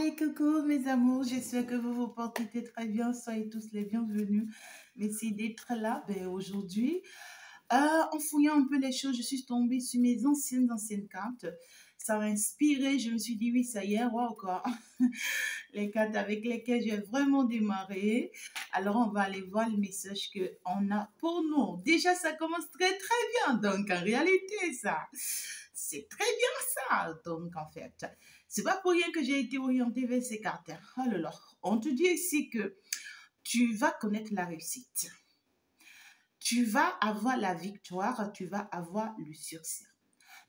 Hi, coucou mes amours, j'espère que vous vous portez très bien, soyez tous les bienvenus. Merci d'être là. Aujourd'hui, en fouillant un peu les choses, je suis tombée sur mes anciennes cartes. Ça m'a inspiré, je me suis dit oui, ça y est, waouh quoi. Les cartes avec lesquelles j'ai vraiment démarré. Alors on va aller voir le message qu'on a pour nous. Déjà, ça commence très bien. Donc en réalité, ça, c'est très bien ça. Donc en fait, c'est pas pour rien que j'ai été orientée vers ces cartes. Oh là là, on te dit ici que tu vas connaître la réussite. Tu vas avoir la victoire, tu vas avoir le succès.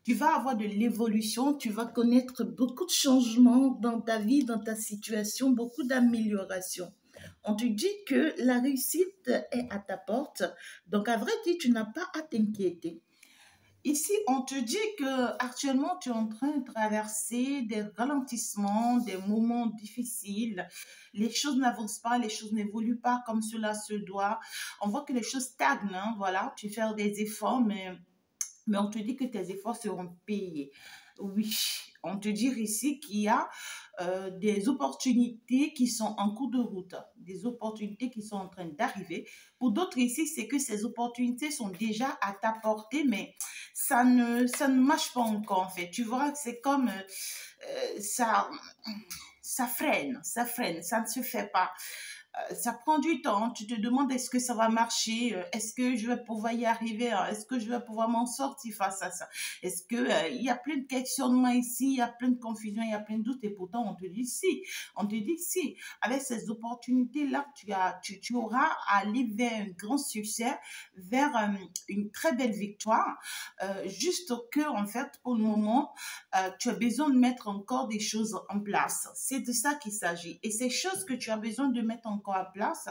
Tu vas avoir de l'évolution, tu vas connaître beaucoup de changements dans ta vie, dans ta situation, beaucoup d'améliorations. On te dit que la réussite est à ta porte, donc à vrai dire, tu n'as pas à t'inquiéter. Ici, on te dit que actuellement, tu es en train de traverser des ralentissements, des moments difficiles. Les choses n'avancent pas, les choses n'évoluent pas comme cela se doit. On voit que les choses stagnent, hein, voilà. Tu fais des efforts, mais on te dit que tes efforts seront payés. Oui, on te dit ici qu'il y a des opportunités qui sont en cours de route, des opportunités qui sont en train d'arriver. Pour d'autres ici, c'est que ces opportunités sont déjà à ta portée, mais ça ne marche pas encore en fait. Tu vois que c'est comme ça freine, ça ne se fait pas. Ça prend du temps. Tu te demandes est-ce que ça va marcher, est-ce que je vais pouvoir y arriver, est-ce que je vais pouvoir m'en sortir face à ça. Est-ce que il y a plein de questionnements ici, il y a plein de confusion, il y a plein de doutes et pourtant on te dit si, on te dit si. Avec ces opportunités là, tu auras à aller vers un grand succès, vers une très belle victoire. Juste que en fait pour le moment tu as besoin de mettre encore des choses en place. C'est de ça qu'il s'agit. Et ces choses que tu as besoin de mettre encore en place,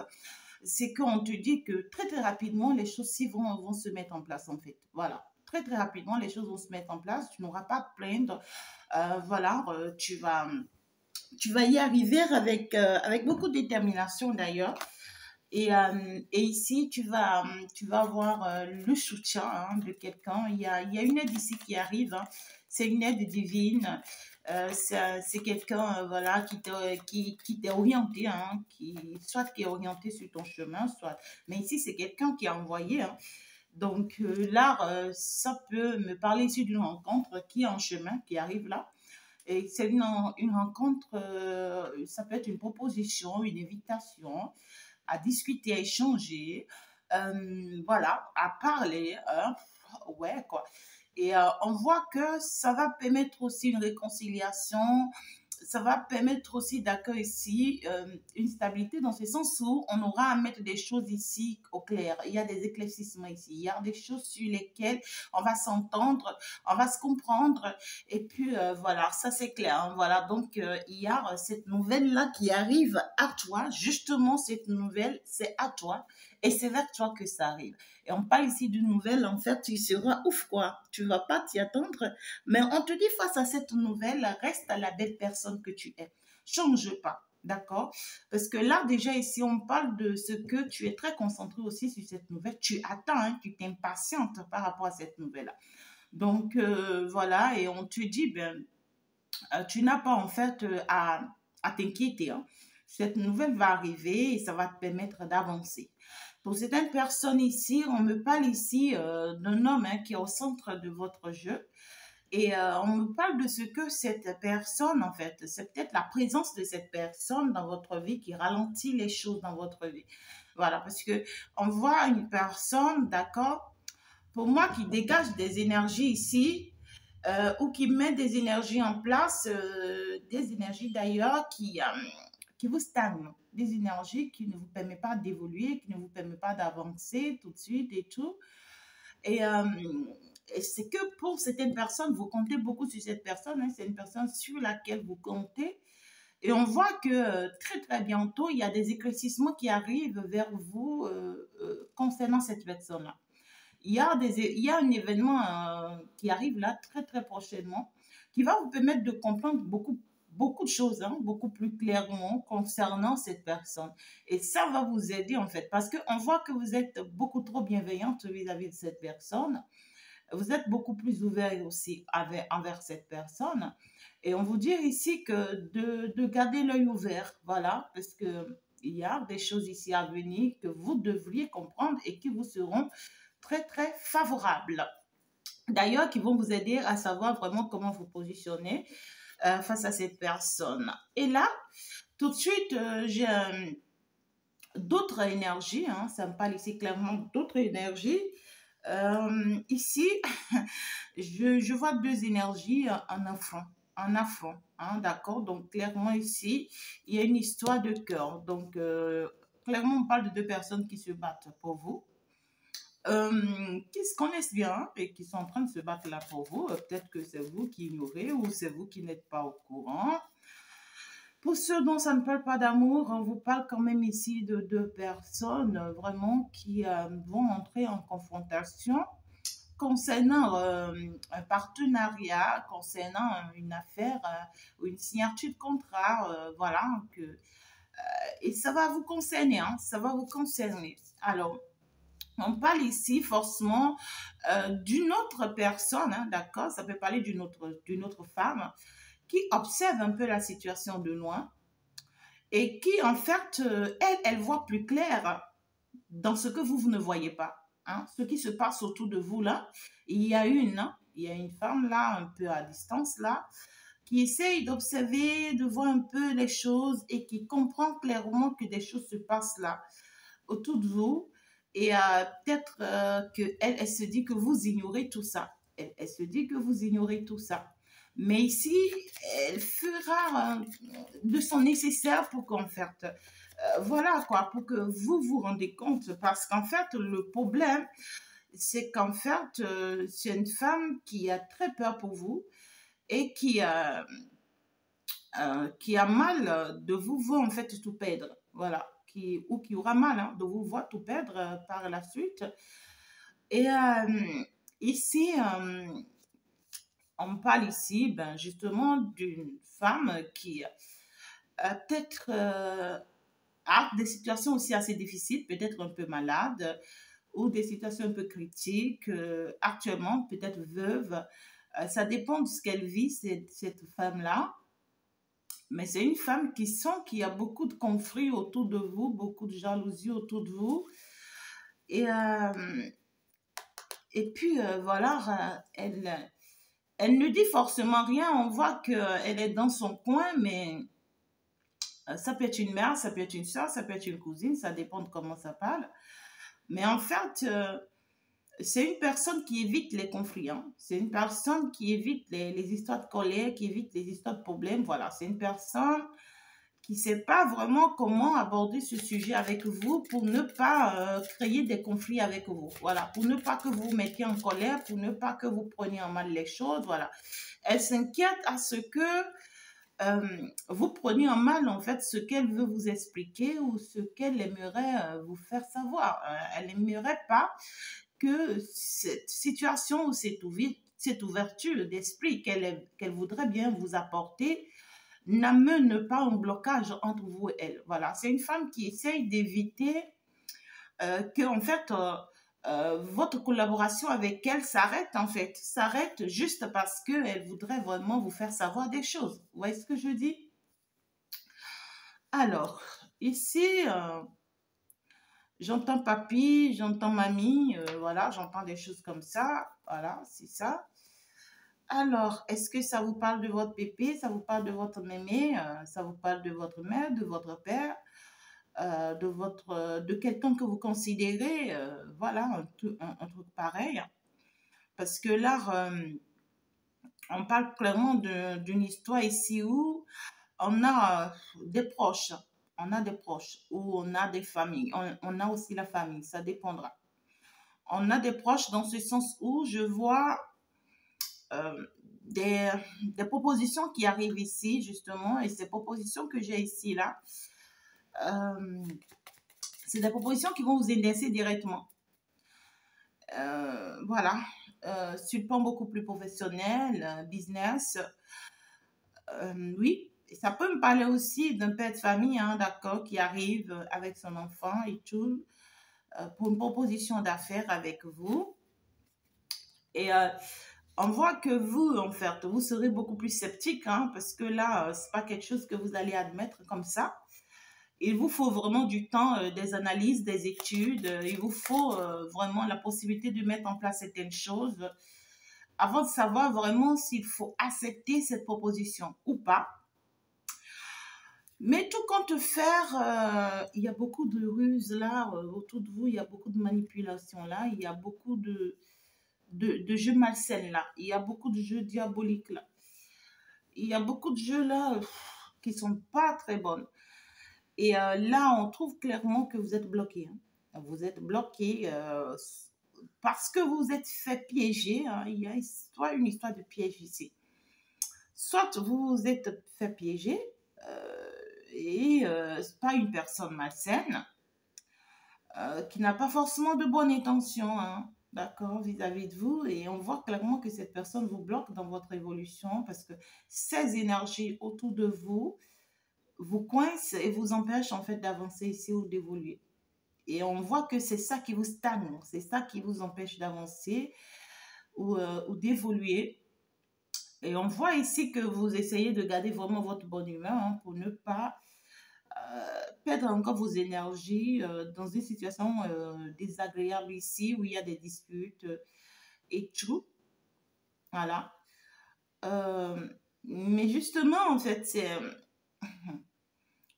c'est qu'on te dit que très rapidement, les choses vont se mettre en place en fait. Voilà. Très rapidement, les choses vont se mettre en place. Tu n'auras pas à plaindre. Voilà, tu vas y arriver avec beaucoup de détermination d'ailleurs. Et ici, tu vas avoir le soutien hein, de quelqu'un. Il y a une aide ici qui arrive. Hein. C'est une aide divine. C'est quelqu'un voilà, qui t'est orienté, hein, soit qui est orienté sur ton chemin, soit. Mais ici, c'est quelqu'un qui a envoyé. Hein. Donc là, ça peut me parler ici d'une rencontre qui est en chemin, qui arrive là. Et c'est une rencontre, ça peut être une proposition, une invitation à discuter, à échanger, voilà, à parler, hein, ouais, quoi. Et on voit que ça va permettre aussi une réconciliation, ça va permettre aussi d'accueillir ici une stabilité dans ce sens où on aura à mettre des choses ici au clair. Il y a des éclaircissements ici, il y a des choses sur lesquelles on va s'entendre, on va se comprendre et puis voilà, ça c'est clair. Hein, voilà, donc il y a cette nouvelle-là qui arrive à toi, justement cette nouvelle, c'est à toi et c'est vers toi que ça arrive. Et on parle ici d'une nouvelle, en fait, tu seras ouf quoi, tu ne vas pas t'y attendre, mais on te dit face à cette nouvelle, reste la belle personne que tu es. Change pas, d'accord? Parce que là, déjà ici, on parle de ce que tu es très concentré aussi sur cette nouvelle. Tu attends, hein, tu t'impatientes par rapport à cette nouvelle-là. Donc, voilà, et on te dit, ben, tu n'as pas en fait à t'inquiéter. Hein. Cette nouvelle va arriver et ça va te permettre d'avancer. Pour certaines personnes ici, on me parle ici d'un homme hein, qui est au centre de votre jeu. Et on me parle de ce que cette personne, en fait, c'est peut-être la présence de cette personne dans votre vie qui ralentit les choses dans votre vie. Voilà, parce que on voit une personne, d'accord, pour moi, qui dégage des énergies ici, ou qui met des énergies en place, des énergies d'ailleurs qui vous stagnent, des énergies qui ne vous permettent pas d'évoluer, qui ne vous permettent pas d'avancer tout de suite et tout. Et, et c'est que pour certaines personnes, vous comptez beaucoup sur cette personne, hein, c'est une personne sur laquelle vous comptez. Et on voit que très bientôt, il y a des éclaircissements qui arrivent vers vous concernant cette personne-là. Il y a un événement qui arrive là très prochainement qui va vous permettre de comprendre beaucoup de choses, hein, beaucoup plus clairement concernant cette personne. Et ça va vous aider en fait parce qu'on voit que vous êtes beaucoup trop bienveillante vis-à-vis de cette personne. Vous êtes beaucoup plus ouvert aussi envers cette personne. Et on vous dit ici que de garder l'œil ouvert, voilà, parce que il y a des choses ici à venir que vous devriez comprendre et qui vous seront très, très favorables. D'ailleurs, qui vont vous aider à savoir vraiment comment vous positionner face à ces personnes. Et là, tout de suite, j'ai d'autres énergies, hein, ça me parle ici clairement d'autres énergies. Ici, je vois deux énergies en affront. En affront, hein, d'accord? Donc, clairement, ici, il y a une histoire de cœur. Donc, clairement, on parle de deux personnes qui se battent pour vous, qui se connaissent bien et qui sont en train de se battre là pour vous. Peut-être que c'est vous qui ignorez ou c'est vous qui n'êtes pas au courant. Pour ceux dont ça ne parle pas d'amour, on vous parle quand même ici de deux personnes vraiment qui vont entrer en confrontation concernant un partenariat, concernant une affaire ou une signature de contrat, voilà, et ça va vous concerner, hein, ça va vous concerner. Alors, on parle ici forcément d'une autre personne, hein, d'accord, ça peut parler d'une autre femme qui observe un peu la situation de loin et qui, en fait, elle voit plus clair dans ce que vous ne voyez pas. Hein, ce qui se passe autour de vous là, il y a une femme là, un peu à distance là, qui essaye d'observer, de voir un peu les choses et qui comprend clairement que des choses se passent là autour de vous. Et peut-être elle se dit que vous ignorez tout ça. Elle se dit que vous ignorez tout ça. Mais ici, elle fera de son nécessaire pour qu'en fait, voilà quoi, pour que vous vous rendez compte. Parce qu'en fait, le problème, c'est qu'en fait, c'est une femme qui a très peur pour vous et qui a mal de vous voir en fait tout perdre. Voilà. Ou qui aura mal hein, de vous voir tout perdre par la suite. Et ici, on parle ici ben, justement d'une femme qui peut-être a des situations aussi assez difficiles, peut-être un peu malade, ou des situations un peu critiques, actuellement peut-être veuve. Ça dépend de ce qu'elle vit, cette femme-là. Mais c'est une femme qui sent qu'il y a beaucoup de conflits autour de vous, beaucoup de jalousie autour de vous. Et, puis, voilà, elle ne dit forcément rien. On voit qu'elle est dans son coin, mais ça peut être une mère, ça peut être une soeur, ça peut être une cousine, ça dépend de comment ça parle. Mais en fait, c'est une personne qui évite les conflits. Hein. C'est une personne qui évite les histoires de colère, qui évite les histoires de problèmes. Voilà, c'est une personne qui ne sait pas vraiment comment aborder ce sujet avec vous pour ne pas créer des conflits avec vous. Voilà, pour ne pas que vous vous mettiez en colère, pour ne pas que vous preniez en mal les choses. Voilà. Elle s'inquiète à ce que vous preniez en mal en fait ce qu'elle veut vous expliquer ou ce qu'elle aimerait vous faire savoir. Elle n'aimerait pas que cette situation ou cette ouverture d'esprit qu'elle voudrait bien vous apporter n'amène pas un blocage entre vous et elle. Voilà, c'est une femme qui essaye d'éviter que en fait votre collaboration avec elle s'arrête en fait, s'arrête juste parce qu'elle voudrait vraiment vous faire savoir des choses. Vous voyez ce que je dis? Alors, ici, j'entends papy, j'entends mamie, voilà, j'entends des choses comme ça, voilà, c'est ça. Alors, est-ce que ça vous parle de votre pépé, ça vous parle de votre mémé, ça vous parle de votre mère, de votre père, de quelqu'un que vous considérez, voilà, un truc pareil. Parce que là, on parle clairement d'une histoire ici où on a des proches, on a des proches, ou on a des familles, on a aussi la famille, ça dépendra. On a des proches dans ce sens où je vois euh, des, des propositions qui arrivent ici, justement, et ces propositions que j'ai ici, là, c'est des propositions qui vont vous intéresser directement. Voilà, sur le plan beaucoup plus professionnel, business, oui. Et ça peut me parler aussi d'un père de famille, hein, d'accord, qui arrive avec son enfant et tout, pour une proposition d'affaires avec vous. Et On voit que vous, en fait, vous serez beaucoup plus sceptique, hein, parce que là, c'est pas quelque chose que vous allez admettre comme ça. Il vous faut vraiment du temps, des analyses, des études. Il vous faut vraiment la possibilité de mettre en place certaines choses avant de savoir vraiment s'il faut accepter cette proposition ou pas. Mais tout compte faire, il y a beaucoup de ruses là autour de vous, il y a beaucoup de manipulations là, il y a beaucoup de jeux malsains là, il y a beaucoup de jeux diaboliques là. Il y a beaucoup de jeux là qui sont pas très bonnes. Et là, on trouve clairement que vous êtes bloqué, hein. Vous êtes bloqué parce que vous êtes fait piéger, hein. Il y a soit une histoire de piège ici. Soit vous vous êtes fait piéger et c'est pas une personne malsaine qui n'a pas forcément de bonnes intentions, hein, d'accord, vis-à-vis de vous. Et on voit clairement que cette personne vous bloque dans votre évolution parce que ces énergies autour de vous coincent et vous empêchent en fait d'avancer ici ou d'évoluer. Et on voit que c'est ça qui vous stagne, c'est ça qui vous empêche d'avancer ou d'évoluer. Et on voit ici que vous essayez de garder vraiment votre bonne humeur, hein, pour ne pas perdre encore vos énergies dans une situation désagréable ici où il y a des disputes et tout. Voilà. Mais justement, en fait, c'est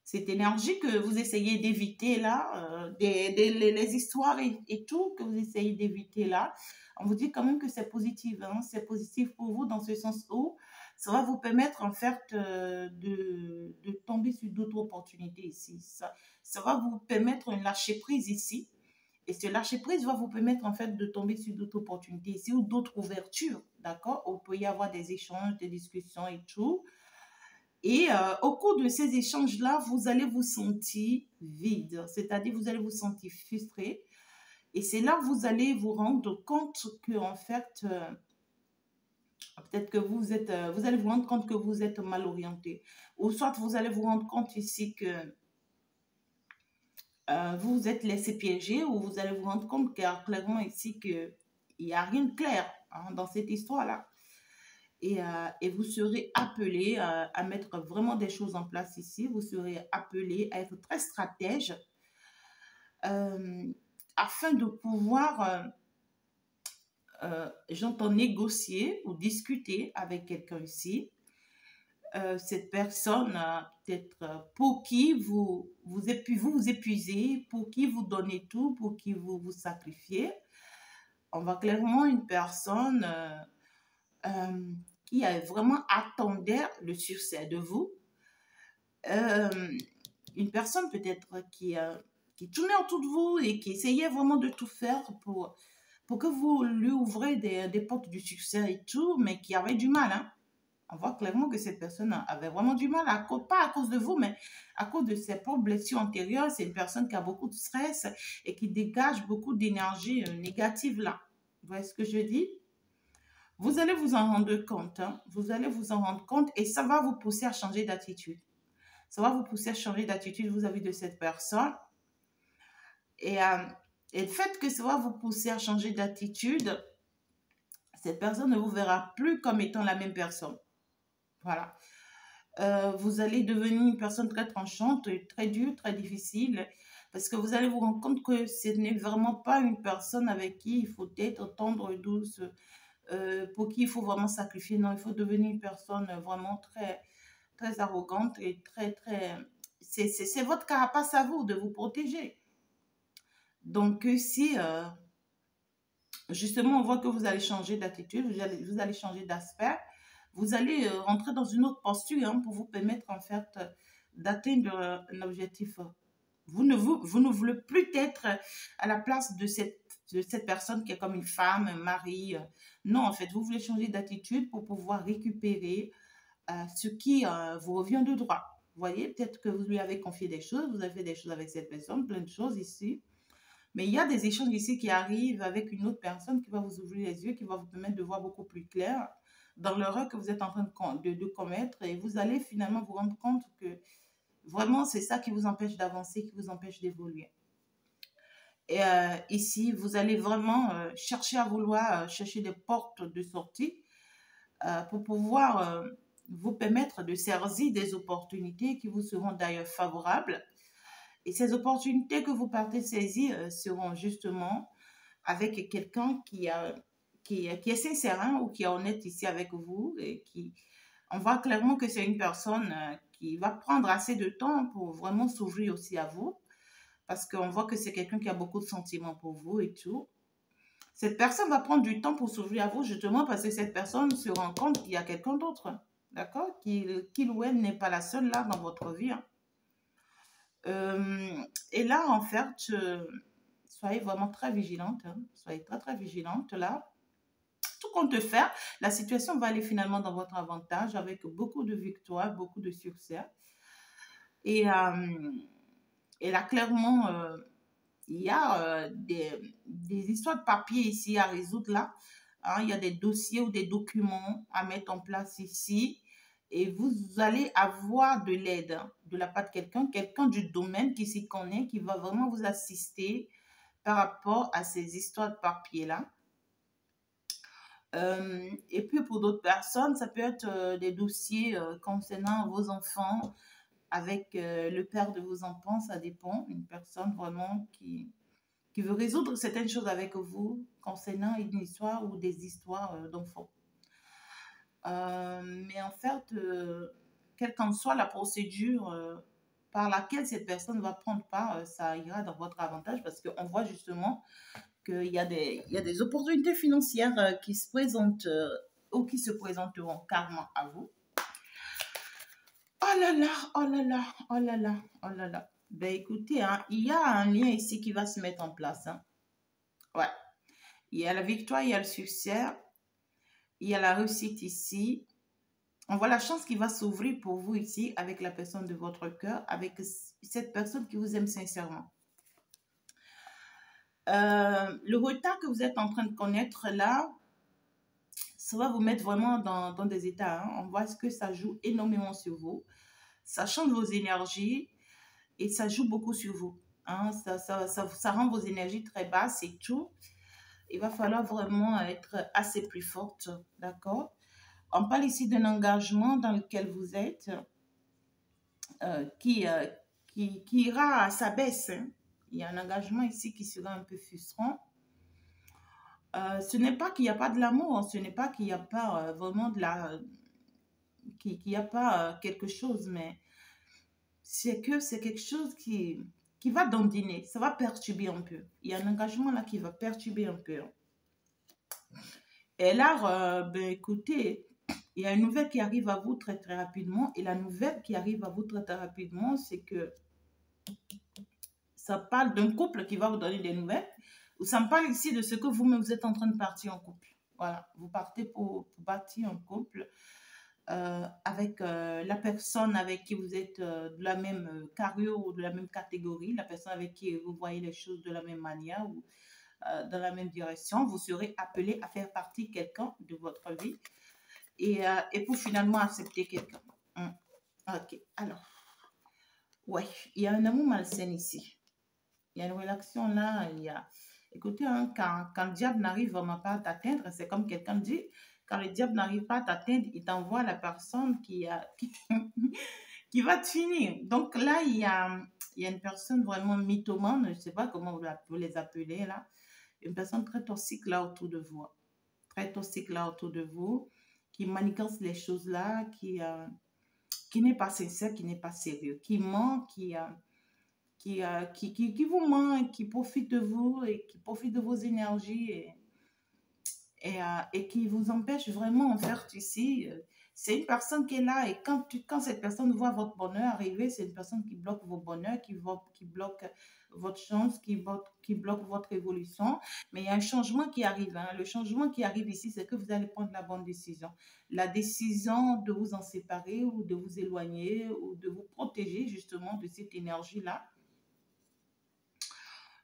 cette énergie que vous essayez d'éviter là, les histoires et tout que vous essayez d'éviter là. On vous dit quand même que c'est positif, hein, c'est positif pour vous dans ce sens où ça va vous permettre en fait de tomber sur d'autres opportunités ici. Ça va vous permettre un lâcher prise ici. Et ce lâcher prise va vous permettre en fait de tomber sur d'autres opportunités ici ou d'autres ouvertures, d'accord? Où il peut y avoir des échanges, des discussions et tout. Et au cours de ces échanges-là, vous allez vous sentir vide, c'est-à-dire vous allez vous sentir frustré. Et c'est là que vous allez vous rendre compte que, en fait, peut-être que vous allez vous rendre compte que vous êtes mal orienté. Ou soit vous allez vous rendre compte ici que vous vous êtes laissé piéger, ou vous allez vous rendre compte clairement ici qu'il n'y a rien de clair, hein, dans cette histoire-là. Et vous serez appelé à mettre vraiment des choses en place ici. Vous serez appelé à être très stratège afin de pouvoir, j'entends, négocier ou discuter avec quelqu'un ici. Cette personne, peut-être pour qui vous épuisez, pour qui vous donnez tout, pour qui vous vous sacrifiez. On voit clairement une personne qui vraiment attendait le succès de vous. Une personne peut-être qui tournait autour de vous et qui essayait vraiment de tout faire pour que vous lui ouvrez des portes du succès et tout, mais qui avait du mal, hein. On voit clairement que cette personne avait vraiment du mal, pas à cause de vous, mais à cause de ses propres blessures antérieures. C'est une personne qui a beaucoup de stress et qui dégage beaucoup d'énergie négative là. Vous voyez ce que je dis? Vous allez vous en rendre compte, hein. Vous allez vous en rendre compte et ça va vous pousser à changer d'attitude. Ça va vous pousser à changer d'attitude vis-à-vis de cette personne. Et le fait que ça va vous pousser à changer d'attitude, cette personne ne vous verra plus comme étant la même personne. Voilà. Vous allez devenir une personne très tranchante, très dure, très difficile, parce que vous allez vous rendre compte que ce n'est vraiment pas une personne avec qui il faut être tendre, douce, pour qui il faut vraiment sacrifier. Non, il faut devenir une personne vraiment très, très arrogante et très, très... C'est votre carapace à vous de vous protéger. Donc, si justement on voit que vous allez changer d'attitude, vous allez changer d'aspect, vous allez rentrer dans une autre posture, hein, pour vous permettre en fait d'atteindre un objectif. Vous ne voulez plus être à la place de cette personne qui est comme une femme, un mari. Non, en fait, vous voulez changer d'attitude pour pouvoir récupérer ce qui vous revient de droit. Vous voyez, peut-être que vous lui avez confié des choses, vous avez fait des choses avec cette personne, plein de choses ici. Mais il y a des échanges ici qui arrivent avec une autre personne qui va vous ouvrir les yeux, qui va vous permettre de voir beaucoup plus clair dans l'erreur que vous êtes en train de commettre. Et vous allez finalement vous rendre compte que vraiment, c'est ça qui vous empêche d'avancer, qui vous empêche d'évoluer. Et ici, vous allez vraiment chercher à vouloir chercher des portes de sortie pour pouvoir vous permettre de saisir des opportunités qui vous seront d'ailleurs favorables. Et ces opportunités que vous partez saisir seront justement avec quelqu'un qui est sincère, hein, ou qui est honnête ici avec vous et qui, on voit clairement que c'est une personne qui va prendre assez de temps pour vraiment s'ouvrir aussi à vous parce qu'on voit que c'est quelqu'un qui a beaucoup de sentiments pour vous et tout. Cette personne va prendre du temps pour s'ouvrir à vous justement parce que cette personne se rend compte qu'il y a quelqu'un d'autre, d'accord? Qu'il ou elle n'est pas la seule là dans votre vie, hein. Et là, en fait, soyez vraiment très vigilante, hein. Soyez très, très vigilante là. Tout compte faire, la situation va aller finalement dans votre avantage avec beaucoup de victoires, beaucoup de succès. Et, et là, clairement, il y a des histoires de papier ici à résoudre là. Hein, il y a des dossiers ou des documents à mettre en place ici. Et vous allez avoir de l'aide, hein, de la part de quelqu'un, quelqu'un du domaine qui s'y connaît, qui va vraiment vous assister par rapport à ces histoires de papier là. Et puis pour d'autres personnes, ça peut être des dossiers concernant vos enfants avec le père de vos enfants, ça dépend. Une personne vraiment qui veut résoudre certaines choses avec vous concernant une histoire ou des histoires d'enfants. Mais en fait, quelle qu'en soit la procédure par laquelle cette personne va prendre part, ça ira dans votre avantage parce qu'on voit justement qu'il y a des opportunités financières qui se présentent ou qui se présenteront carrément à vous. Oh là là, oh là là, oh là là, oh là là. Ben écoutez, hein, il y a un lien ici qui va se mettre en place, hein. Ouais. Il y a la victoire, il y a le succès, il y a la réussite ici. On voit la chance qui va s'ouvrir pour vous ici avec la personne de votre cœur, avec cette personne qui vous aime sincèrement. Le retard que vous êtes en train de connaître là, ça va vous mettre vraiment dans des états, hein. On voit que ça joue énormément sur vous. Ça change vos énergies et ça joue beaucoup sur vous, hein. Ça rend vos énergies très basses et tout. Il va falloir vraiment être assez plus forte, d'accord? On parle ici d'un engagement dans lequel vous êtes qui ira à sa baisse, hein. Il y a un engagement ici qui sera un peu frustrant. Ce n'est pas qu'il n'y a pas de l'amour, ce n'est pas qu'il n'y a pas vraiment qu'il n'y a pas quelque chose, mais c'est que c'est quelque chose qui va dandiner, ça va perturber un peu. Il y a un engagement là qui va perturber un peu. Et là, ben écoutez, il y a une nouvelle qui arrive à vous très très rapidement. Et la nouvelle qui arrive à vous très très rapidement, c'est que ça parle d'un couple qui va vous donner des nouvelles. Ou ça me parle ici de ce que vous-même vous êtes en train de partir en couple. Voilà, vous partez pour bâtir un couple avec la personne avec qui vous êtes de la même carrure ou de la même catégorie, la personne avec qui vous voyez les choses de la même manière ou dans la même direction. Vous serez appelé à faire partie de quelqu'un de votre vie et pour finalement accepter quelqu'un. Ok, alors, ouais, il y a un amour malsain ici. Il y a une relation là, il y a... Écoutez, hein, quand le diable n'arrive vraiment pas à t'atteindre, c'est comme quelqu'un dit, quand le diable n'arrive pas à t'atteindre, il t'envoie la personne qui va te finir. Donc là, il y a une personne vraiment mythomane, je ne sais pas comment vous les appelez là, une personne très toxique là autour de vous. Très toxique là autour de vous, qui manigance les choses là, qui n'est pas sincère, qui n'est pas sérieux, qui ment, qui vous ment, qui profite de vous et qui profite de vos énergies et qui vous empêche vraiment en fait ici. C'est une personne qui est là et quand cette personne voit votre bonheur arriver, c'est une personne qui bloque vos bonheurs, qui bloque votre chance, qui bloque votre évolution. Mais il y a un changement qui arrive, hein. Le changement qui arrive ici, c'est que vous allez prendre la bonne décision. La décision de vous en séparer ou de vous éloigner ou de vous protéger justement de cette énergie-là.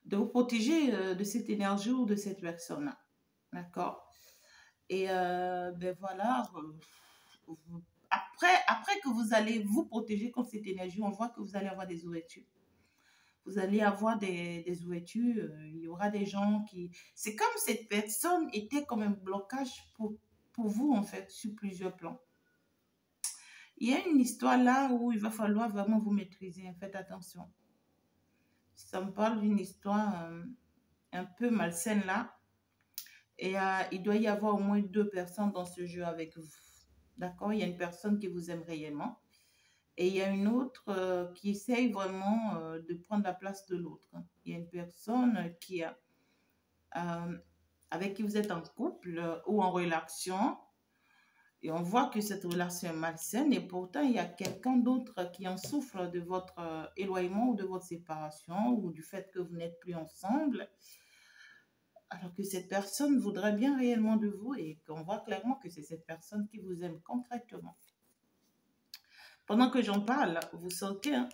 De vous protéger de cette énergie ou de cette personne-là. D'accord? Et ben voilà, après que vous allez vous protéger contre cette énergie, on voit que vous allez avoir des ouvertures. Vous allez avoir des ouvertures, il y aura des gens qui... C'est comme cette personne était comme un blocage pour vous, en fait, sur plusieurs plans. Il y a une histoire là où il va falloir vraiment vous maîtriser. Faites attention. Ça me parle d'une histoire un peu malsaine là. Et il doit y avoir au moins 2 personnes dans ce jeu avec vous. D'accord? Il y a une personne qui vous aime réellement. Et il y a une autre qui essaye vraiment de prendre la place de l'autre. Il y a une personne avec qui vous êtes en couple ou en relation. Et on voit que cette relation est malsaine et pourtant il y a quelqu'un d'autre qui en souffre de votre éloignement ou de votre séparation ou du fait que vous n'êtes plus ensemble. Alors que cette personne voudrait bien réellement de vous et qu'on voit clairement que c'est cette personne qui vous aime concrètement. Pendant que j'en parle, vous sentez, hein?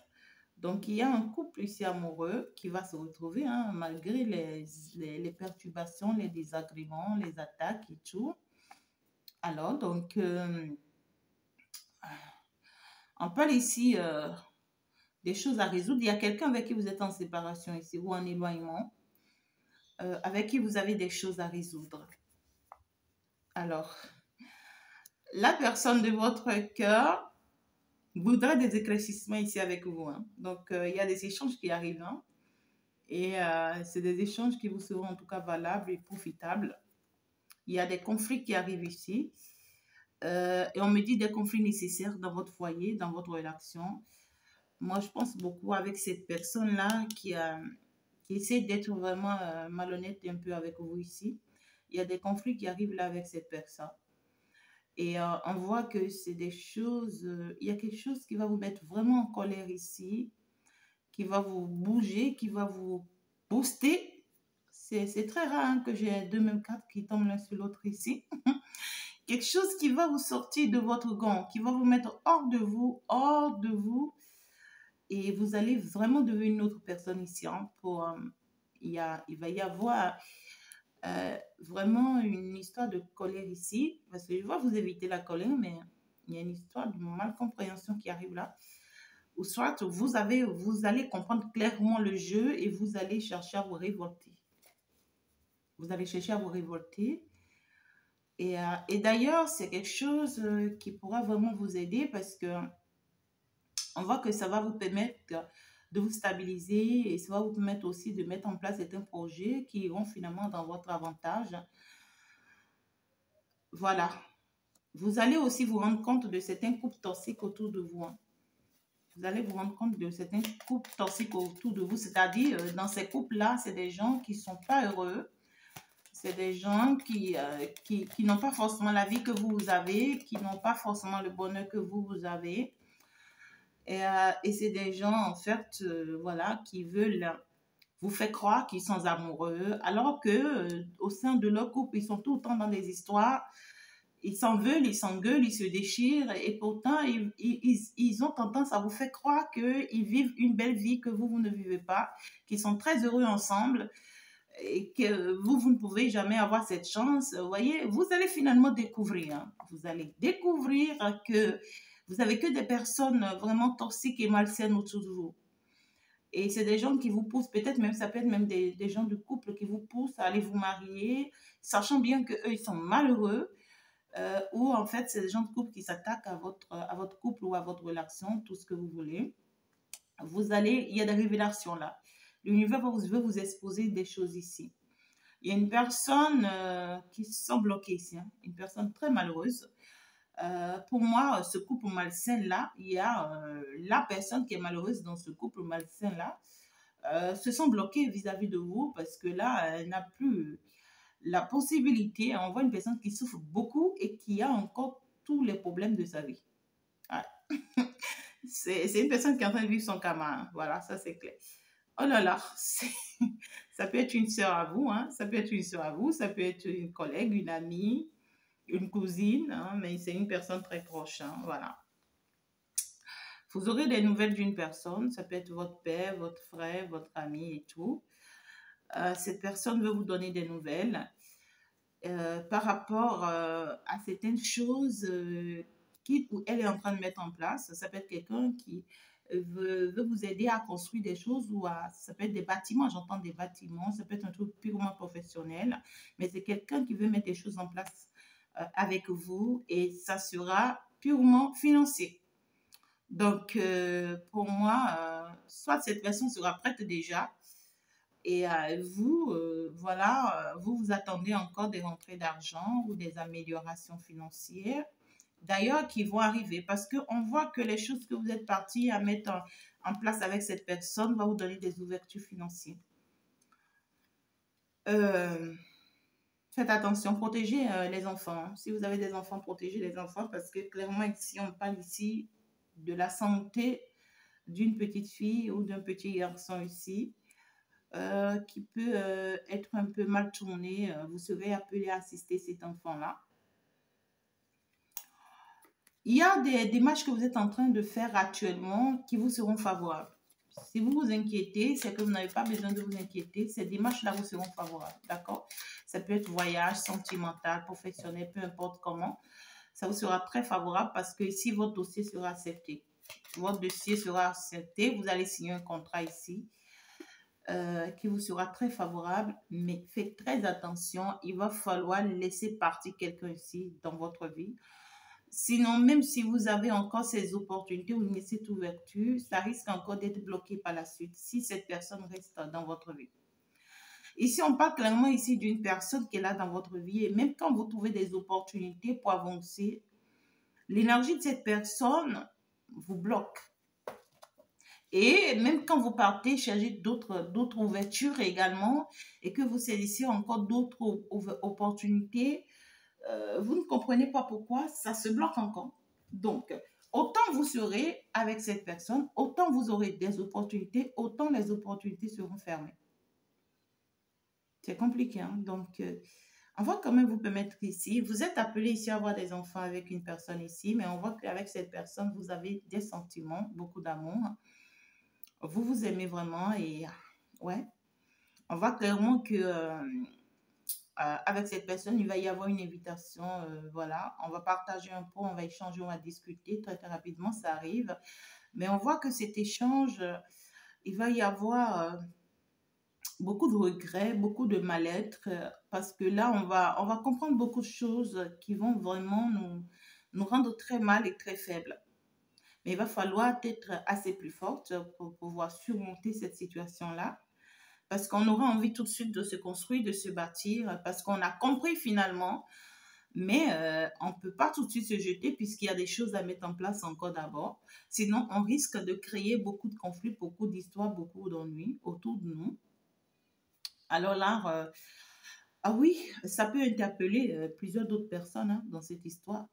Donc il y a un couple ici amoureux qui va se retrouver, hein, malgré les perturbations, les désagréments, les attaques et tout. Alors, donc, on parle ici des choses à résoudre. Il y a quelqu'un avec qui vous êtes en séparation ici ou en éloignement, avec qui vous avez des choses à résoudre. Alors, la personne de votre cœur voudrait des éclaircissements ici avec vous. Hein. Donc, il y a des échanges qui arrivent. Hein, et c'est des échanges qui vous seront en tout cas valables et profitables. Il y a des conflits qui arrivent ici. Et on me dit des conflits nécessaires dans votre foyer, dans votre relation. Moi, je pense beaucoup avec cette personne-là qui essaie d'être vraiment malhonnête un peu avec vous ici. Il y a des conflits qui arrivent là avec cette personne. Et on voit que c'est des choses, il y a quelque chose qui va vous mettre vraiment en colère ici, qui va vous bouger, qui va vous booster. C'est très rare hein, que j'ai 2 mêmes cartes qui tombent l'un sur l'autre ici. Quelque chose qui va vous sortir de votre gant, qui va vous mettre hors de vous. Et vous allez vraiment devenir une autre personne ici. Hein, il va y avoir vraiment une histoire de colère ici. Parce que je vois vous éviter la colère, mais il y a une histoire de malcompréhension qui arrive là. Ou soit vous allez comprendre clairement le jeu et vous allez chercher à vous révolter. Vous allez chercher à vous révolter. Et d'ailleurs, c'est quelque chose qui pourra vraiment vous aider parce que on voit que ça va vous permettre de vous stabiliser et ça va vous permettre aussi de mettre en place certains projets qui iront finalement dans votre avantage. Voilà. Vous allez aussi vous rendre compte de certains couples toxiques autour de vous. Hein. Vous allez vous rendre compte de certains couples toxiques autour de vous. C'est-à-dire, dans ces couples-là, c'est des gens qui ne sont pas heureux. C'est des gens qui n'ont pas forcément la vie que vous avez, qui n'ont pas forcément le bonheur que vous avez. Et c'est des gens, en fait, voilà, qui veulent vous faire croire qu'ils sont amoureux, alors que au sein de leur couple, ils sont tout le temps dans des histoires. Ils s'en veulent, ils s'engueulent, ils se déchirent, et pourtant, ils ont tendance à vous faire croire qu'ils vivent une belle vie que vous ne vivez pas, qu'ils sont très heureux ensemble, et que vous ne pouvez jamais avoir cette chance. Vous voyez, vous allez finalement découvrir. Hein, vous allez découvrir que vous n'avez que des personnes vraiment toxiques et malsaines autour de vous. Et c'est des gens qui vous poussent, peut-être même, ça peut être même des gens de couple qui vous poussent à aller vous marier, sachant bien qu'eux, ils sont malheureux, ou en fait, c'est des gens de couple qui s'attaquent à votre couple ou à votre relation, tout ce que vous voulez. Il y a des révélations là. L'univers veut vous exposer des choses ici. Il y a une personne qui se sent bloquée ici, hein, une personne très malheureuse. Pour moi, ce couple malsain-là, il y a la personne qui est malheureuse dans ce couple malsain-là, se sent bloquée vis-à-vis de vous parce que là, elle n'a plus la possibilité. On voit une personne qui souffre beaucoup et qui a encore tous les problèmes de sa vie. Ouais. C'est une personne qui est en train de vivre son karma. Hein. Voilà, ça c'est clair. Oh là là, ça peut être une sœur à vous, hein. Ça peut être une sœur à vous, ça peut être une collègue, une amie, une cousine, hein, mais c'est une personne très proche, hein, voilà. Vous aurez des nouvelles d'une personne, ça peut être votre père, votre frère, votre ami et tout. Cette personne veut vous donner des nouvelles par rapport à certaines choses qu'il ou elle est en train de mettre en place. Ça peut être quelqu'un qui veut vous aider à construire des choses ou ça peut être des bâtiments, j'entends des bâtiments, ça peut être un truc purement professionnel, mais c'est quelqu'un qui veut mettre des choses en place avec vous et ça sera purement financier. Donc, pour moi, soit cette personne sera prête déjà et vous, voilà, vous vous attendez encore des rentrées d'argent ou des améliorations financières, d'ailleurs, qui vont arriver parce qu'on voit que les choses que vous êtes partis à mettre en place avec cette personne va vous donner des ouvertures financières. Faites attention, protégez les enfants. Si vous avez des enfants, protégez les enfants parce que clairement, ici, on parle ici de la santé d'une petite fille ou d'un petit garçon ici qui peut être un peu mal tourné. Vous serez appelé à assister cet enfant-là. Il y a des démarches que vous êtes en train de faire actuellement qui vous seront favorables. Si vous vous inquiétez, c'est que vous n'avez pas besoin de vous inquiéter. Ces démarches-là vous seront favorables, d'accord? Ça peut être voyage, sentimental, professionnel, peu importe comment. Ça vous sera très favorable parce que ici, votre dossier sera accepté. Votre dossier sera accepté. Vous allez signer un contrat ici qui vous sera très favorable. Mais faites très attention. Il va falloir laisser partir quelqu'un ici dans votre vie. Sinon, même si vous avez encore ces opportunités ou cette ouverture, ça risque encore d'être bloqué par la suite si cette personne reste dans votre vie. Ici, on parle clairement ici d'une personne qui est là dans votre vie et même quand vous trouvez des opportunités pour avancer, l'énergie de cette personne vous bloque. Et même quand vous partez chercher d'autres ouvertures également et que vous saisissez encore d'autres opportunités, vous ne comprenez pas pourquoi, ça se bloque encore. Donc, autant vous serez avec cette personne, autant vous aurez des opportunités, autant les opportunités seront fermées. C'est compliqué, hein? Donc, on va quand même vous permettre ici. Vous êtes appelé ici à avoir des enfants avec une personne ici, mais on voit qu'avec cette personne, vous avez des sentiments, beaucoup d'amour. Vous vous aimez vraiment et ouais, on voit clairement que avec cette personne, il va y avoir une invitation, voilà, on va partager un peu, on va échanger, on va discuter très, très rapidement, ça arrive. Mais on voit que cet échange, il va y avoir beaucoup de regrets, beaucoup de mal-être, parce que là, on va comprendre beaucoup de choses qui vont vraiment nous rendre très mal et très faibles. Mais il va falloir être assez plus forte pour pouvoir surmonter cette situation-là. Parce qu'on aura envie tout de suite de se construire, de se bâtir, parce qu'on a compris finalement, mais on ne peut pas tout de suite se jeter puisqu'il y a des choses à mettre en place encore d'abord. Sinon, on risque de créer beaucoup de conflits, beaucoup d'histoires, beaucoup d'ennuis autour de nous. Alors là, ah oui, ça peut interpeller plusieurs d'autres personnes hein, dans cette histoire.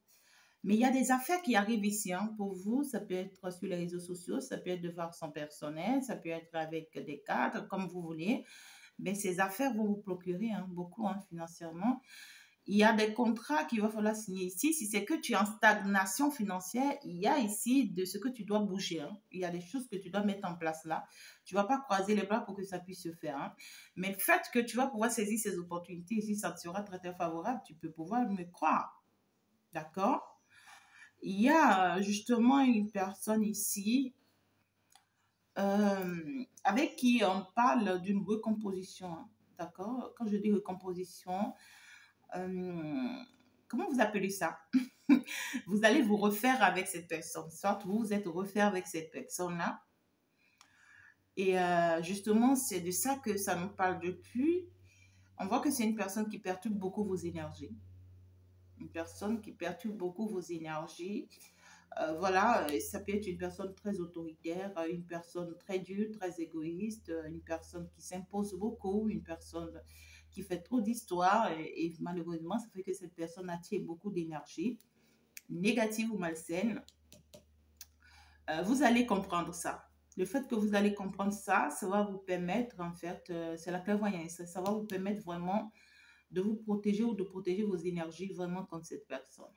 Mais il y a des affaires qui arrivent ici hein, pour vous. Ça peut être sur les réseaux sociaux, ça peut être de façon personnelle, ça peut être avec des cadres, comme vous voulez. Mais ces affaires vont vous procurer hein, beaucoup hein, financièrement. Il y a des contrats qu'il va falloir signer ici. Si c'est que tu es en stagnation financière, il y a ici de ce que tu dois bouger. Hein. Il y a des choses que tu dois mettre en place là. Tu ne vas pas croiser les bras pour que ça puisse se faire. Hein. Mais le fait que tu vas pouvoir saisir ces opportunités ici, ça te sera très, très favorable. Tu peux pouvoir me croire. D'accord? Il y a justement une personne ici avec qui on parle d'une recomposition. Hein. D'accord? Quand je dis recomposition, comment vous appelez ça? Vous allez vous refaire avec cette personne. Soit vous vous êtes refaire avec cette personne-là. Et justement, c'est de ça que ça nous parle depuis. On voit que c'est une personne qui perturbe beaucoup vos énergies. Une personne qui perturbe beaucoup vos énergies. Voilà, ça peut être une personne très autoritaire, une personne très dure, très égoïste, une personne qui s'impose beaucoup, une personne qui fait trop d'histoires et malheureusement, ça fait que cette personne attire beaucoup d'énergie, négative ou malsaine. Vous allez comprendre ça. Le fait que vous allez comprendre ça, ça va vous permettre, en fait, c'est la clairvoyance, ça va vous permettre vraiment de vous protéger ou de protéger vos énergies vraiment contre cette personne.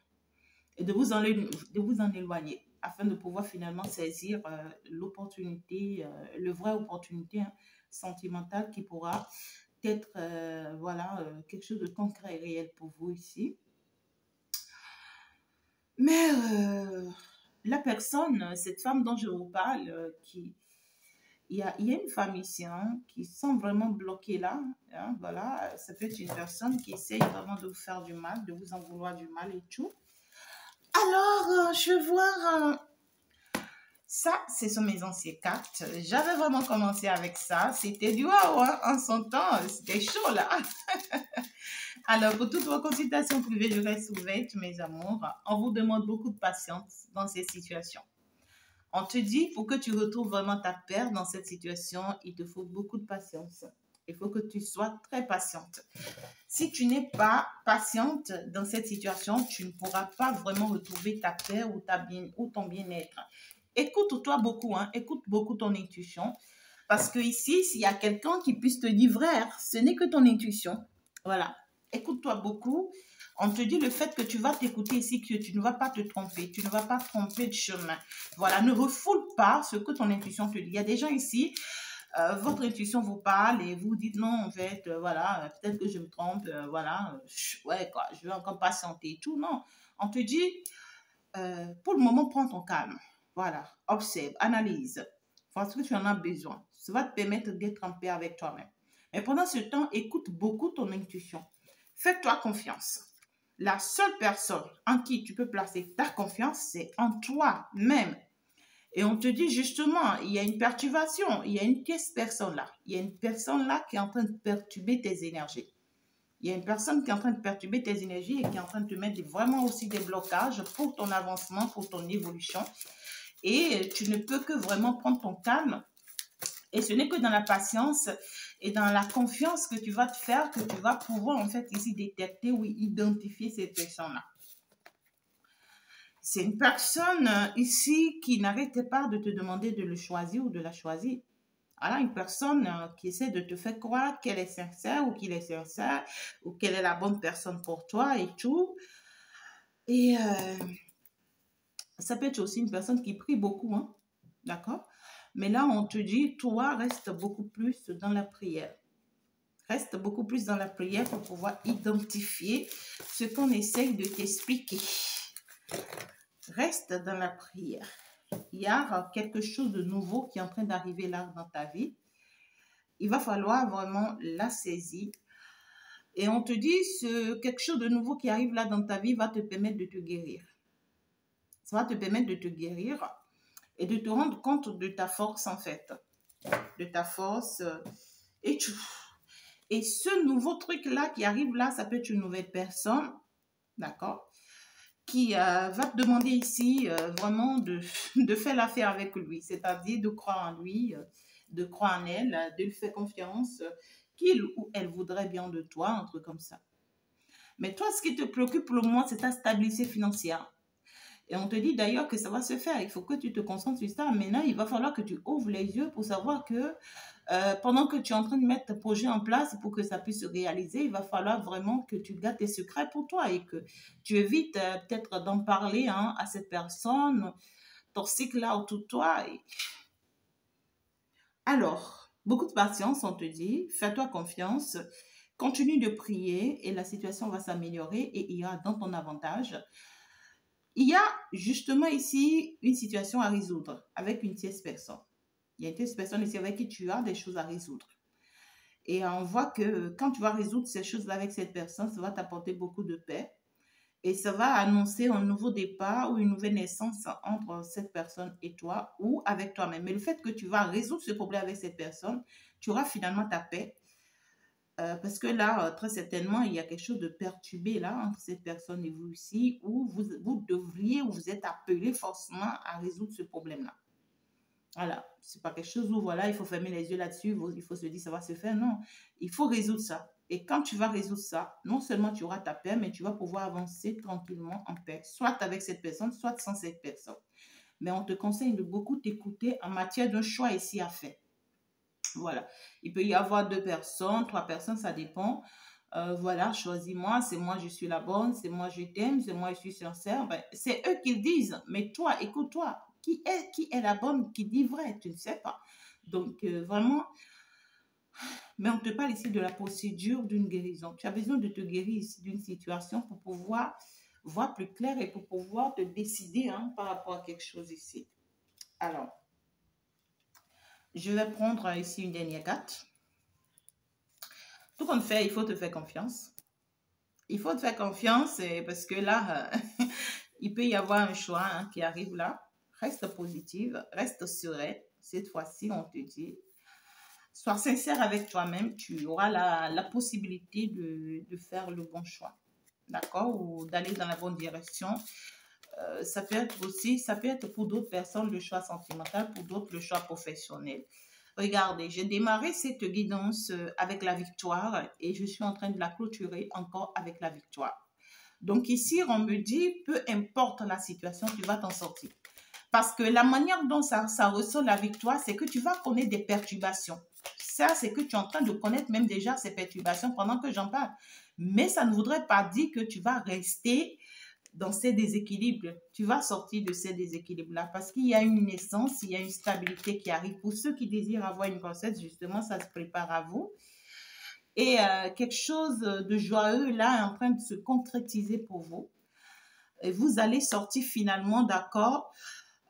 Et de vous en éloigner afin de pouvoir finalement saisir l'opportunité, le vrai opportunité hein, sentimentale qui pourra être voilà, quelque chose de concret et réel pour vous ici. Mais la personne, cette femme dont je vous parle, il y a une femme ici hein, qui sont vraiment bloquée là. Hein, voilà, ça peut être une personne qui essaye vraiment de vous faire du mal, de vous en vouloir du mal et tout. Alors, je vais voir... ça, ce sont mes anciennes cartes. J'avais vraiment commencé avec ça. C'était du waouh, hein, en son temps. C'était chaud, là. Alors, pour toutes vos consultations privées, je reste ouverte, mes amours. On vous demande beaucoup de patience dans ces situations. On te dit, pour que tu retrouves vraiment ta paix dans cette situation, il te faut beaucoup de patience. Il faut que tu sois très patiente. Si tu n'es pas patiente dans cette situation, tu ne pourras pas vraiment retrouver ta paix ou ton bien-être. Écoute-toi beaucoup, hein, écoute beaucoup ton intuition. Parce que ici, s'il y a quelqu'un qui puisse te dire vrai, ce n'est que ton intuition. Voilà. Écoute-toi beaucoup. On te dit le fait que tu vas t'écouter ici, que tu ne vas pas te tromper, tu ne vas pas tromper de chemin. Voilà, ne refoule pas ce que ton intuition te dit. Il y a des gens ici, votre intuition vous parle et vous dites non, en fait, voilà, peut-être que je me trompe, voilà, ouais, quoi, je vais encore patienter et tout. Non, on te dit, pour le moment, prends ton calme. Voilà, observe, analyse, parce que tu en as besoin. Ça va te permettre d'être en paix avec toi-même. Mais pendant ce temps, écoute beaucoup ton intuition. Fais-toi confiance. La seule personne en qui tu peux placer ta confiance, c'est en toi-même. Et on te dit justement, il y a une perturbation, il y a une personne là. Il y a une personne là qui est en train de perturber tes énergies. Il y a une personne qui est en train de perturber tes énergies et qui est en train de te mettre vraiment aussi des blocages pour ton avancement, pour ton évolution. Et tu ne peux que vraiment prendre ton calme. Et ce n'est que dans la patience et dans la confiance que tu vas te faire que tu vas pouvoir en fait ici détecter ou identifier cette personne-là. C'est une personne ici qui n'arrêtait pas de te demander de le choisir ou de la choisir. Voilà, une personne qui essaie de te faire croire qu'elle est sincère ou qu'il est sincère ou qu'elle est la bonne personne pour toi et tout. Et ça peut être aussi une personne qui prie beaucoup, hein, d'accord? Mais là, on te dit, toi, reste beaucoup plus dans la prière. Reste beaucoup plus dans la prière pour pouvoir identifier ce qu'on essaye de t'expliquer. Reste dans la prière. Il y a quelque chose de nouveau qui est en train d'arriver là dans ta vie. Il va falloir vraiment la saisir. Et on te dit, quelque chose de nouveau qui arrive là dans ta vie va te permettre de te guérir. Ça va te permettre de te guérir et de te rendre compte de ta force en fait. De ta force et tout. Et ce nouveau truc-là qui arrive là, ça peut être une nouvelle personne, d'accord, qui va te demander ici vraiment de faire l'affaire avec lui, c'est-à-dire de croire en lui, de croire en elle, de lui faire confiance, qu'il ou elle voudrait bien de toi, un truc comme ça. Mais toi, ce qui te préoccupe pour le moment, c'est ta stabilité financière. Et on te dit d'ailleurs que ça va se faire. Il faut que tu te concentres sur ça. Maintenant, il va falloir que tu ouvres les yeux pour savoir que pendant que tu es en train de mettre ton projet en place pour que ça puisse se réaliser, il va falloir vraiment que tu gardes tes secrets pour toi et que tu évites peut-être d'en parler hein, à cette personne toxique là autour de toi. Alors, beaucoup de patience, on te dit. Fais-toi confiance. Continue de prier et la situation va s'améliorer et ira dans ton avantage. Il y a justement ici une situation à résoudre avec une tierce personne. Il y a une tierce personne ici avec qui tu as des choses à résoudre. Et on voit que quand tu vas résoudre ces choses-là avec cette personne, ça va t'apporter beaucoup de paix. Et ça va annoncer un nouveau départ ou une nouvelle naissance entre cette personne et toi ou avec toi-même. Mais le fait que tu vas résoudre ce problème avec cette personne, tu auras finalement ta paix. Parce que là, très certainement, il y a quelque chose de perturbé là entre cette personne et vous ici, où vous devriez, ou vous êtes appelé forcément à résoudre ce problème-là. Voilà, c'est pas quelque chose où voilà, il faut fermer les yeux là-dessus, il faut se dire ça va se faire. Non, il faut résoudre ça. Et quand tu vas résoudre ça, non seulement tu auras ta paix, mais tu vas pouvoir avancer tranquillement en paix, soit avec cette personne, soit sans cette personne. Mais on te conseille de beaucoup t'écouter en matière d'un choix ici à faire. Voilà. Il peut y avoir 2 personnes, 3 personnes, ça dépend. Voilà, choisis-moi, c'est moi, je suis la bonne, c'est moi, je t'aime, c'est moi, je suis sincère. Ben, c'est eux qui le disent. Mais toi, écoute-toi. Qui est la bonne, qui dit vrai? Tu ne sais pas. Donc, vraiment, mais on te parle ici de la procédure d'une guérison. Tu as besoin de te guérir ici d'une situation pour pouvoir voir plus clair et pour pouvoir te décider hein, par rapport à quelque chose ici. Alors, Je vais prendre ici une dernière carte. Tout compte fait, il faut te faire confiance. Il faut te faire confiance parce que là, il peut y avoir un choix hein, qui arrive là. Reste positive, reste sereine. Cette fois-ci, on te dit, sois sincère avec toi-même. Tu auras la possibilité de faire le bon choix. D'accord? Ou d'aller dans la bonne direction. Ça peut être aussi, ça peut être pour d'autres personnes le choix sentimental, pour d'autres le choix professionnel. Regardez, j'ai démarré cette guidance avec la victoire et je suis en train de la clôturer encore avec la victoire. Donc ici, on me dit, peu importe la situation, tu vas t'en sortir. Parce que la manière dont ça ressort la victoire, c'est que tu vas connaître des perturbations. Ça, c'est que tu es en train de connaître même déjà ces perturbations pendant que j'en parle. Mais ça ne voudrait pas dire que tu vas rester dans ces déséquilibres. Tu vas sortir de ces déséquilibres-là parce qu'il y a une naissance, il y a une stabilité qui arrive. Pour ceux qui désirent avoir une grossesse, justement, ça se prépare à vous. Et quelque chose de joyeux, là, est en train de se concrétiser pour vous. Et vous allez sortir finalement, d'accord,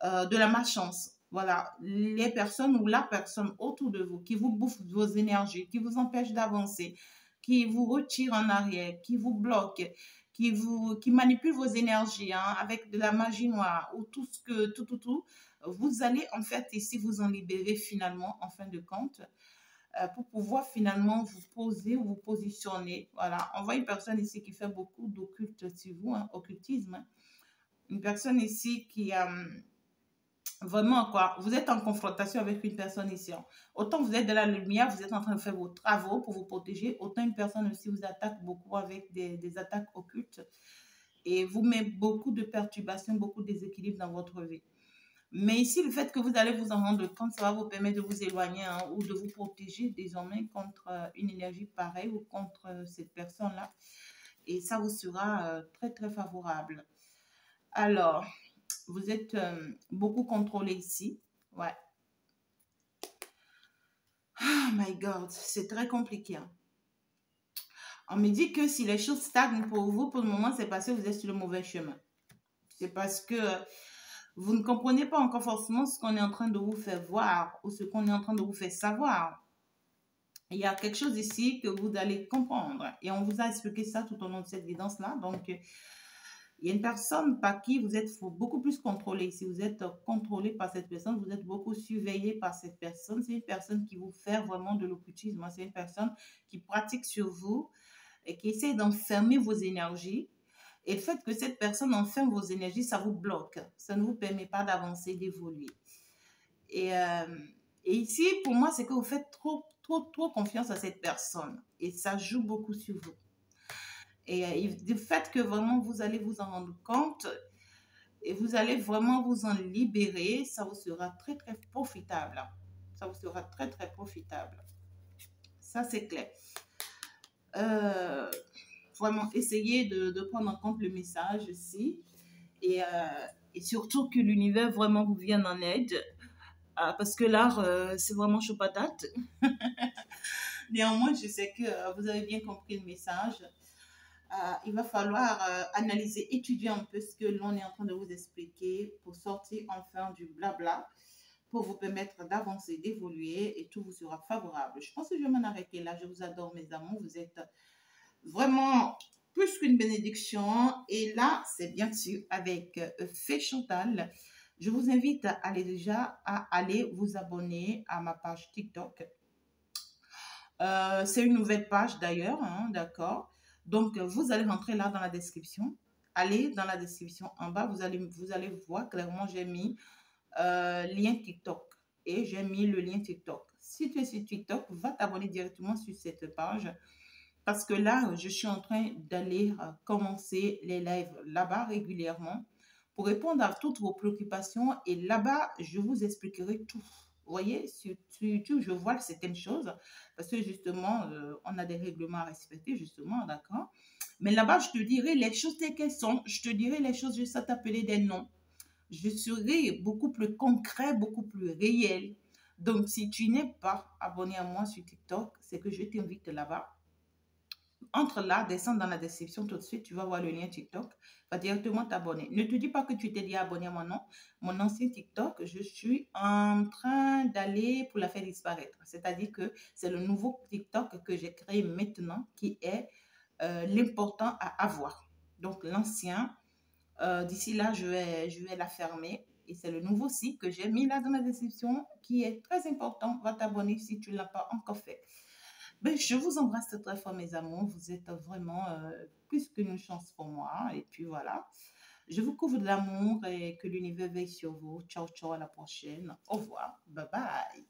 de la malchance. Voilà, les personnes ou la personne autour de vous qui vous bouffe vos énergies, qui vous empêche d'avancer, qui vous retire en arrière, qui vous bloque, qui manipule vos énergies hein, avec de la magie noire ou tout ce que, tout, vous allez en fait ici vous en libérer finalement en fin de compte pour pouvoir finalement vous poser ou vous positionner. Voilà, on voit une personne ici qui fait beaucoup d'occulte sur vous, hein, occultisme. Hein. Une personne ici qui a vraiment quoi, vous êtes en confrontation avec une personne ici. Hein. Autant vous êtes de la lumière, vous êtes en train de faire vos travaux pour vous protéger, autant une personne aussi vous attaque beaucoup avec des attaques occultes et vous met beaucoup de perturbations, beaucoup de déséquilibres dans votre vie. Mais ici, le fait que vous allez vous en rendre compte, ça va vous permettre de vous éloigner hein, ou de vous protéger désormais contre une énergie pareille ou contre cette personne-là. Et ça vous sera très, très favorable. Alors, vous êtes beaucoup contrôlé ici. Ouais. Oh my God, c'est très compliqué. Hein. On me dit que si les choses stagnent pour vous, pour le moment, c'est parce que vous êtes sur le mauvais chemin. C'est parce que vous ne comprenez pas encore forcément ce qu'on est en train de vous faire voir ou ce qu'on est en train de vous faire savoir. Il y a quelque chose ici que vous allez comprendre. Et on vous a expliqué ça tout au long de cette guidance-là. Donc, il y a une personne par qui vous êtes beaucoup plus contrôlé. Si vous êtes contrôlé par cette personne, vous êtes beaucoup surveillé par cette personne. C'est une personne qui vous fait vraiment de l'occultisme. C'est une personne qui pratique sur vous et qui essaie d'enfermer vos énergies. Et le fait que cette personne enferme vos énergies, ça vous bloque. Ça ne vous permet pas d'avancer, d'évoluer. Et, euh, et ici, pour moi, c'est que vous faites trop confiance à cette personne. Et ça joue beaucoup sur vous. Et du fait que vraiment vous allez vous en rendre compte et vous allez vraiment vous en libérer, ça vous sera très, très profitable. Ça vous sera très, très profitable. Ça, c'est clair. Vraiment, essayez de prendre en compte le message ici et surtout que l'univers vraiment vous vienne en aide. Parce que l'art, c'est vraiment chaud patate. Néanmoins, je sais que vous avez bien compris le message. Il va falloir analyser, étudier un peu ce que l'on est en train de vous expliquer pour sortir enfin du blabla, pour vous permettre d'avancer, d'évoluer et tout vous sera favorable. Je pense que je vais m'en arrêter là. Je vous adore, mes amours. Vous êtes vraiment plus qu'une bénédiction. Et là, c'est bien sûr avec Fée Chantal. Je vous invite à aller vous abonner à ma page TikTok. C'est une nouvelle page d'ailleurs, hein, d'accord. Donc, vous allez rentrer là dans la description. Allez dans la description en bas, vous allez voir clairement, j'ai mis lien TikTok et j'ai mis le lien TikTok. Si tu es sur TikTok, va t'abonner directement sur cette page parce que là, je suis en train d'aller commencer les lives là-bas régulièrement pour répondre à toutes vos préoccupations et là-bas, je vous expliquerai tout. Vous voyez, sur YouTube, je vois certaines choses parce que justement, on a des règlements à respecter, justement, d'accord? Mais là-bas, je te dirai les choses telles qu'elles sont. Je te dirai les choses juste à t'appeler des noms. Je serai beaucoup plus concret, beaucoup plus réel. Donc, si tu n'es pas abonné à moi sur TikTok, c'est que je t'invite là-bas. Entre là, descends dans la description tout de suite, tu vas voir le lien TikTok, va directement t'abonner. Ne te dis pas que tu t'es déjà abonné à mon ancien TikTok, je suis en train d'aller pour la faire disparaître. C'est-à-dire que c'est le nouveau TikTok que j'ai créé maintenant qui est l'important à avoir. Donc l'ancien, d'ici là, je vais la fermer. Et c'est le nouveau site que j'ai mis là dans la description qui est très important. Va t'abonner si tu ne l'as pas encore fait. Ben, je vous embrasse très fort, mes amours. Vous êtes vraiment plus qu'une chance pour moi. Et puis voilà. Je vous couvre de l'amour et que l'univers veille sur vous. Ciao, ciao, à la prochaine. Au revoir. Bye bye.